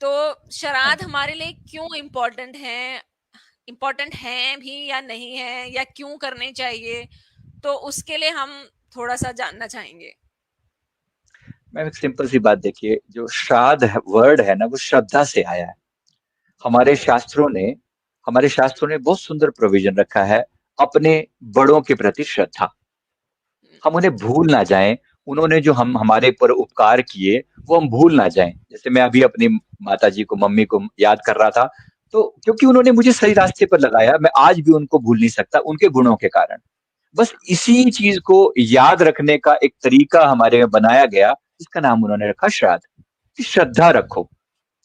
तो हाँ श्राद्ध जी। हमारे लिए क्यों इम्पोर्टेंट है भी या नहीं है, या क्यों करने चाहिए, तो उसके लिए हम थोड़ा सा जानना चाहेंगे। मैम एक सिंपल सी बात देखिए, जो श्राद्ध है, वर्ड है ना, वो श्रद्धा से आया है। हमारे हम्म। शास्त्रों ने हमारे शास्त्रों ने बहुत सुंदर प्रोविजन रखा है अपने बड़ों के प्रति श्रद्धा। हम उन्हें भूल ना जाएं। उन्होंने जो हम हमारे पर उपकार किए वो हम भूल ना जाएं। जैसे मैं अभी अपनी माता जी को, मम्मी को याद कर रहा था, तो क्योंकि उन्होंने मुझे सही रास्ते पर लगाया, मैं आज भी उनको भूल नहीं सकता उनके गुणों के कारण। बस इसी चीज को याद रखने का एक तरीका हमारे में बनाया गया, जिसका नाम उन्होंने रखा श्राद्ध, कि श्रद्धा रखो।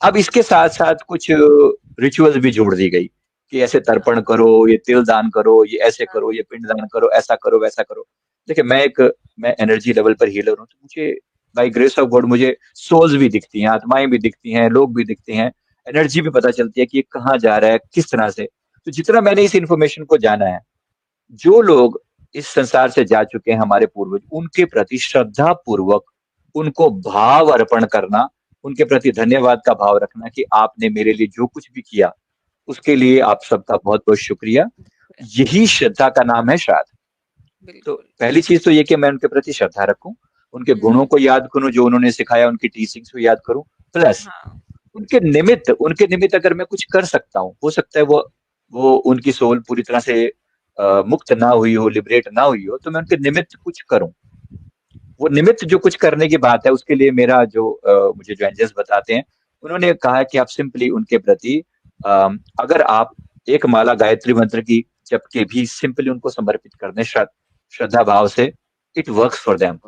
अब इसके साथ साथ कुछ रिचुअल्स भी जोड़ दी गई कि ऐसे तर्पण करो, ये तिल दान करो, ये ऐसे करो, ये पिंड दान करो, ऐसा करो, वैसा करो। देखिए मैं एनर्जी लेवल पर हीलर हूँ, तो मुझे बाय ग्रेस ऑफ गॉड मुझे सोल्स भी दिखती हैं, आत्माएं भी दिखती हैं, लोग भी दिखते हैं, एनर्जी भी पता चलती है कि ये कहाँ जा रहा है, किस तरह से। तो जितना मैंने इस इन्फॉर्मेशन को जाना है, जो लोग इस संसार से जा चुके हैं, हमारे पूर्वज, उनके प्रति श्रद्धा पूर्वक उनको भाव अर्पण करना, उनके प्रति धन्यवाद का भाव रखना कि आपने मेरे लिए जो कुछ भी किया, उसके लिए आप सबका बहुत बहुत शुक्रिया। यही श्रद्धा का नाम है श्राद्ध। तो बिल्कुल। पहली चीज तो ये कि मैं उनके प्रति श्रद्धा रखूं, उनके गुणों हम्म। को याद करूं जो उन्होंने सिखाया, उनकी टीचिंग्स को याद करूं, प्लस हाँ। उनके निमित्त अगर मैं कुछ कर सकता हूँ, हो सकता है वो उनकी सोल पूरी तरह से मुक्त ना हुई हो, लिबरेट ना हुई हो, तो मैं उनके निमित्त कुछ करूं। वो निमित्त जो कुछ करने की बात है, उसके लिए मेरा जो मुझे जो एंजल्स बताते हैं, उन्होंने कहा कि आप सिंपली उनके प्रति अगर आप एक माला गायत्री मंत्र की जप के भी सिंपली उनको समर्पित कर दें, श्रद्धा भाव से, इट वर्क्स फॉर देम।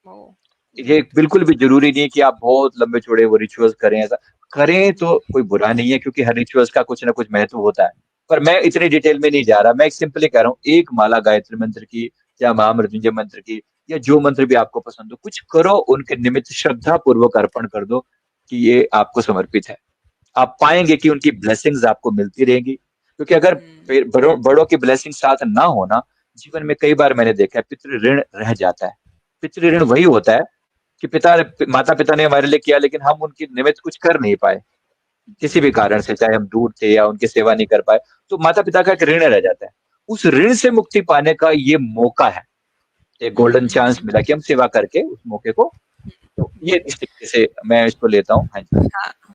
ओ। ये ग्रेट। बिल्कुल भी जरूरी नहीं है कि आप बहुत लंबे चौड़े वो रिचुअल्स करें, ऐसा करें तो कोई बुरा नहीं है, क्योंकि हर रिचुअल्स का कुछ ना कुछ महत्व होता है। पर मैं इतनी डिटेल में नहीं जा रहा, मैं सिंपली कह रहा हूँ, एक माला गायत्री मंत्र की या महामृत्युंजय मंत्र की, या जो मंत्र भी आपको पसंद हो, कुछ करो, उनके निमित्त श्रद्धा पूर्वक अर्पण कर दो कि ये आपको समर्पित है। आप पाएंगे कि उनकी ब्लेसिंग्स आपको मिलती रहेंगी, क्योंकि अगर हम्म। बड़ों बड़ों की ब्लेसिंग साथ ना होना, जीवन में कई बार मैंने देखा है पितृ ऋण रह जाता है। पितृ ऋण वही होता है कि माता पिता ने हमारे लिए किया, लेकिन हम उनके निमित्त कुछ कर नहीं पाए, किसी भी कारण से, चाहे हम दूर थे या उनकी सेवा नहीं कर पाए, तो माता पिता का एक ऋण रह जाता है। उस ऋण से मुक्ति पाने का ये मौका है, एक गोल्डन चांस हम्म। मिला कि हम सेवा करके उस मौके को, तो ये इस तरीके से मैं इसको लेता हूँ। हाँ जी। हाँ।